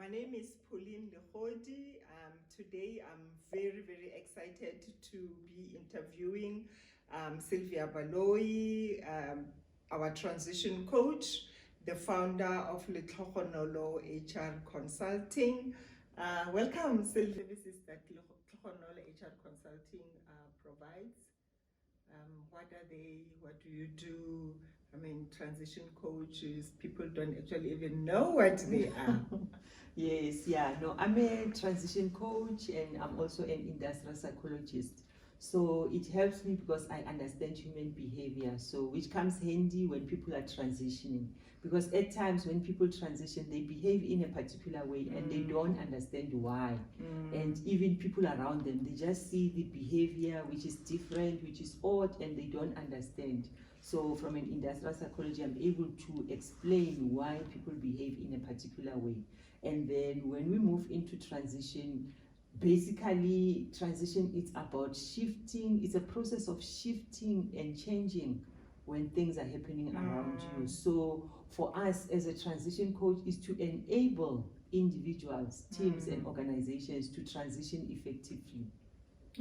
My name is Pauline Legodi. Today I'm very, very excited to be interviewing Sylvia Baloi, our transition coach, the founder of Legodi HR Consulting. Welcome, Sylvia. This is that Legodi HR Consulting provides. What are they? What do you do? I mean, transition coaches, people don't actually even know what they are. I'm a transition coach and I'm also an industrial psychologist. So it helps me because I understand human behavior, so which comes handy when people are transitioning. Because at times when people transition, they behave in a particular way and they don't understand why. And even people around them, they just see the behavior which is different, which is odd, and they don't understand. So from an industrial psychology, I'm able to explain why people behave in a particular way. And then when we move into transition, basically transition is about shifting. It's a process of shifting and changing when things are happening around you. So for us as a transition coach is to enable individuals, teams and organizations to transition effectively.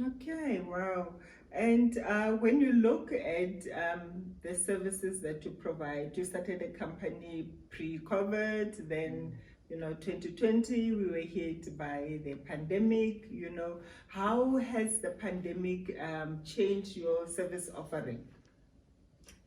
Okay, wow. And when you look at the services that you provide, you started a company pre-COVID, then 2020 we were hit by the pandemic. How has the pandemic changed your service offering?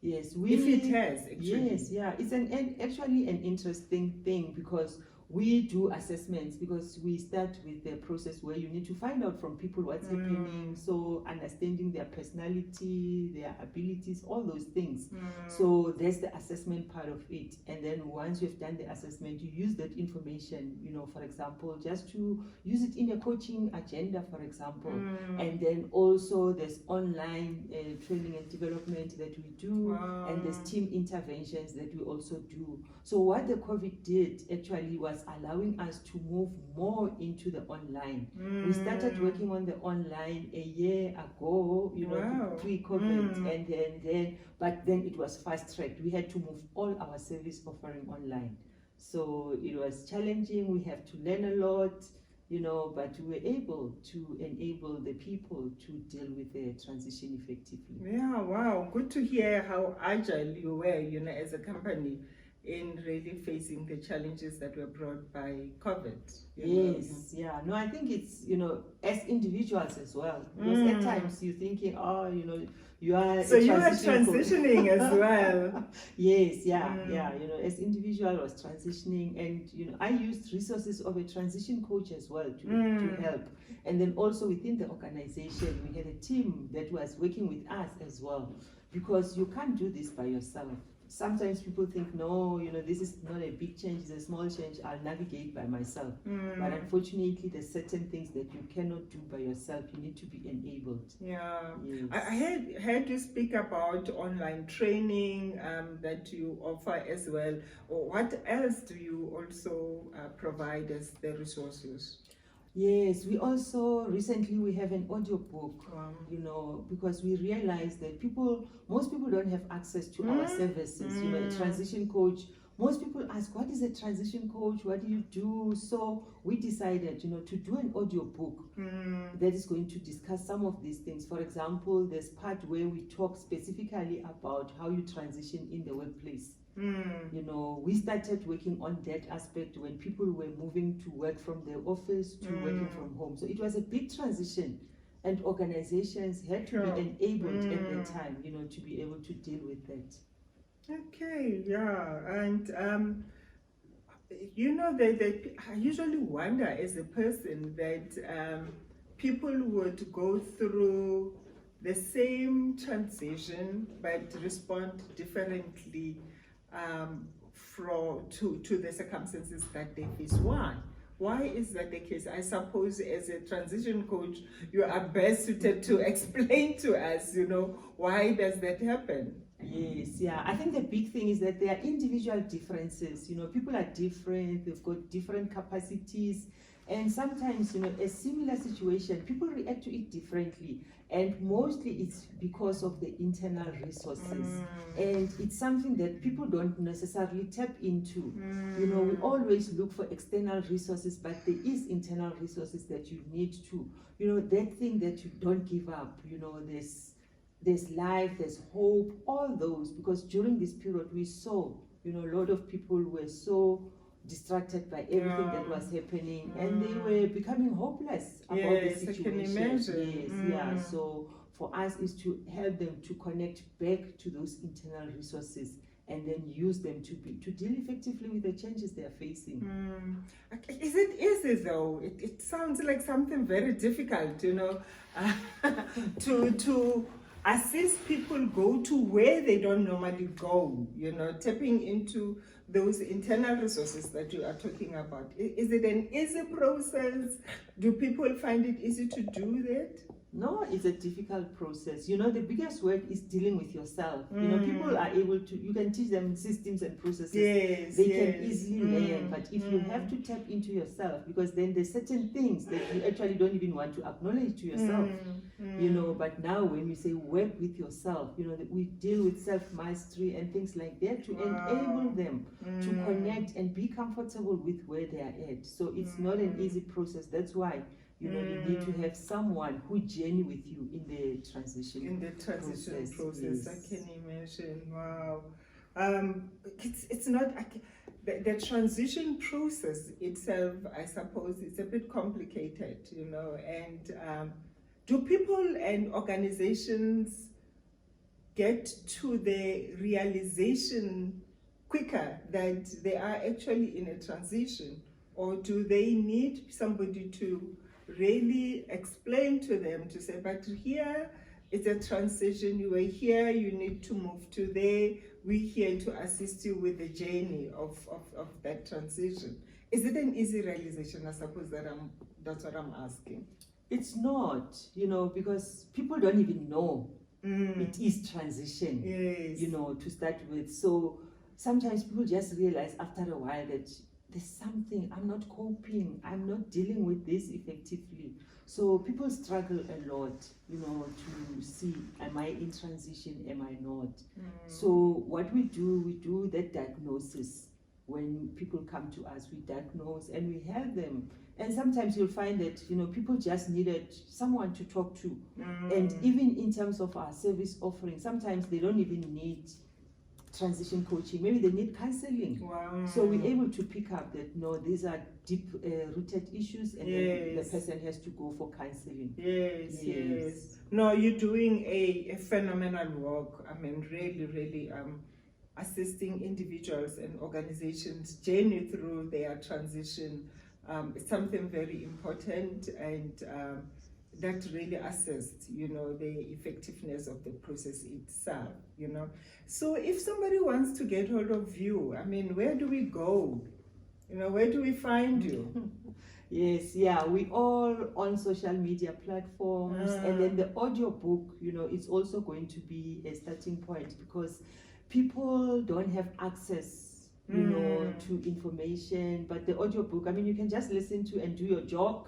Yes, if it has, actually. Yes, it's actually an interesting thing because we do assessments, because we start with the process where you need to find out from people what's happening, so understanding their personality, their abilities, all those things. So there's the assessment part of it, and then once you've done the assessment, you use that information, for example, just to use it in a coaching agenda, for example. And then also there's online training and development that we do, and there's team interventions that we also do. So what the COVID did actually was allowing us to move more into the online. We started working on the online a year ago, pre-COVID, and but then it was fast-tracked. We had to move all our service offering online. So it was challenging. We have to learn a lot, but we were able to enable the people to deal with the transition effectively. Yeah, wow. Good to hear how agile you were, as a company, in really facing the challenges that were brought by COVID. I think it's, as individuals as well. Because at times you're thinking, you are so you are transitioning as well. As individual I was transitioning, and I used resources of a transition coach as well to help. And then also within the organization, we had a team that was working with us as well, because you can't do this by yourself. Sometimes people think, no, this is not a big change, it's a small change, I'll navigate by myself. But unfortunately, there's certain things that you cannot do by yourself. You need to be enabled. Yeah. Yes. I heard you speak about online training that you offer as well. Or what else do you also provide as the resources? Yes, we also recently we have an audio book, because we realize that most people don't have access to our services. A transition coach, most people ask, what is a transition coach? What do you do? So we decided, to do an audio book that is going to discuss some of these things. For example, there's part where we talk specifically about how you transition in the workplace. We started working on that aspect when people were moving to work from their office to working from home. So it was a big transition, and organizations had to be enabled at the time, to be able to deal with that. Okay, yeah, and I usually wonder as a person that people would go through the same transition but respond differently to the circumstances that they face. Why is that the case? I suppose as a transition coach, you are best suited to explain to us, why does that happen? Yes, yeah. I think the big thing is that there are individual differences. You know, people are different, they've got different capacities, and sometimes, you know, a similar situation, people react to it differently, and mostly it's because of the internal resources. And it's something that people don't necessarily tap into. You know, we always look for external resources, but there is internal resources that you need to, you know, that thing that you don't give up. You know, there's life, there's hope, all those, because during this period we saw, you know, a lot of people were so distracted by everything that was happening, and they were becoming hopeless about the situation. I can imagine. Yes, yeah. So for us is to help them to connect back to those internal resources and then use them to deal effectively with the changes they are facing. Is it easy though? It sounds like something very difficult, you know, to assist people go to where they don't normally go, you know, tapping into those internal resources that you are talking about. Is it an easy process? Do people find it easy to do that? No, it's a difficult process. You know, the biggest work is dealing with yourself. You know, people are able to, you can teach them systems and processes. They can easily learn, but if you have to tap into yourself, because then there's certain things that you actually don't even want to acknowledge to yourself. You know, but now when we say work with yourself, you know, that we deal with self-mastery and things like that to enable them to connect and be comfortable with where they are at. So it's not an easy process. That's why, you know, you need to have someone who journey with you in the transition. In the transition process. Yes. I can imagine. Wow. It's not the transition process itself. I suppose it's a bit complicated, you know. And do people and organizations get to the realization quicker that they are actually in a transition, or do they need somebody to really explain to them, to say, but here it's a transition, you are here, you need to move to there, we're here to assist you with the journey of that transition? Is it an easy realization? I suppose that's what I'm asking. It's not, you know, because people don't even know it is transition, you know, to start with. So sometimes people just realize after a while that there's something, I'm not coping, I'm not dealing with this effectively. So people struggle a lot, you know, to see, am I in transition, am I not? So what we do that diagnosis. When people come to us, we diagnose and we help them. And sometimes you'll find that, you know, people just needed someone to talk to. And even in terms of our service offering, sometimes they don't even need transition coaching, maybe they need counseling. So we're able to pick up that, no, these are deep rooted issues, and then the person has to go for counseling. Yes. No, you're doing a phenomenal work. I mean, really assisting individuals and organizations journey through their transition. It's something very important, and that really assists, you know, the effectiveness of the process itself, you know. So if somebody wants to get hold of you, I mean, where do we go? You know, where do we find you? Yes, yeah, we all on social media platforms, and then the audio book, you know, it's also going to be a starting point, because people don't have access, you know, to information. But the audiobook, I mean, you can just listen to and do your job.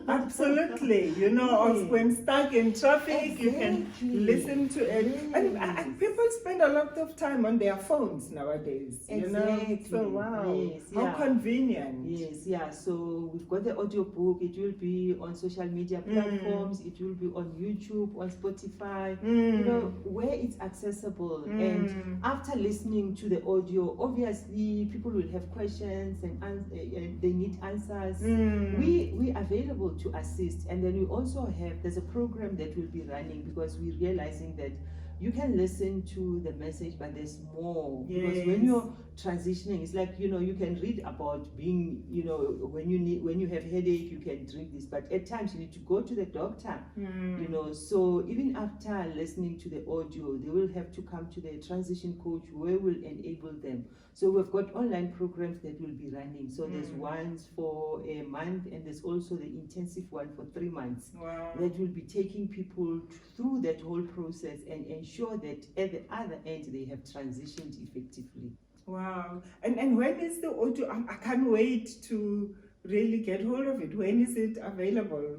Absolutely, you know, when stuck in traffic, you can listen to it. And people spend a lot of time on their phones nowadays, you know. So wow, how convenient. Yes, yeah. So we've got the audio book. It will be on social media platforms. It will be on YouTube, on Spotify, you know, where it's accessible. And after listening to the audio, obviously people will have questions and they need answers. We are available to assist, and then we also have, there's a program that will be running, because we're realizing that you can listen to the message, but there's more. Because when you're transitioning. It's like, you can read about being, when you have headache, you can drink this, but at times you need to go to the doctor. So even after listening to the audio, they will have to come to the transition coach where will enable them. So we've got online programs that will be running. So there's ones for a month, and there's also the intensive one for 3 months. Wow. That will be taking people through that whole process and ensure that at the other end they have transitioned effectively. Wow. And when is the audio? I can't wait to really get hold of it. When is it available?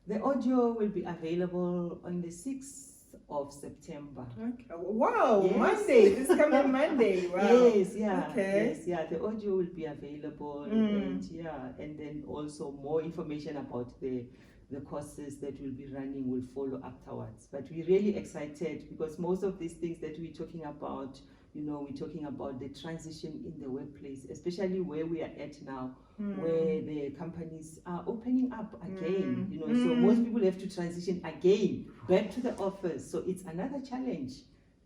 The audio will be available on the 6th of September. Okay. Wow, Yes. Monday, this coming Monday. Wow. Yes, yeah. Okay. Yes, yeah. The audio will be available, and then also more information about the courses that will be running will follow afterwards. But we're really excited because most of these things that we're talking about, we're talking about the transition in the workplace, especially where we are at now, where the companies are opening up again, so most people have to transition again back to the office. So it's another challenge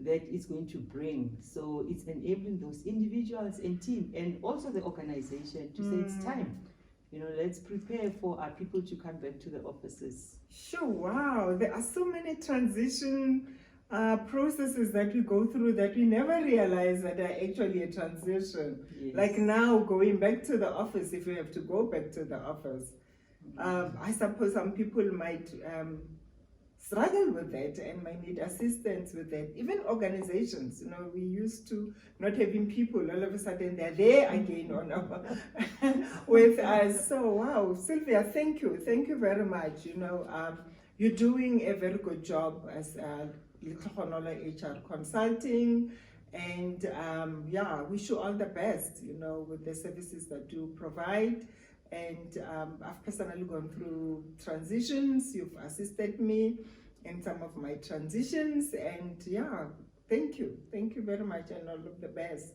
that it's going to bring. So it's enabling those individuals and team and also the organization to say it's time. Let's prepare for our people to come back to the offices. Sure, wow. There are so many transition processes that we go through that we never realize that are actually a transition. Yes. Like now, going back to the office, if you have to go back to the office. I suppose some people might struggle with that and might need assistance with that. Even organizations, we used to not having people, all of a sudden they're there again on our with us. So wow, Sylvia, thank you very much. You're doing a very good job as HR Consulting, and wish you all the best, with the services that you provide. And I've personally gone through transitions. You've assisted me in some of my transitions, and thank you very much, and all of the best.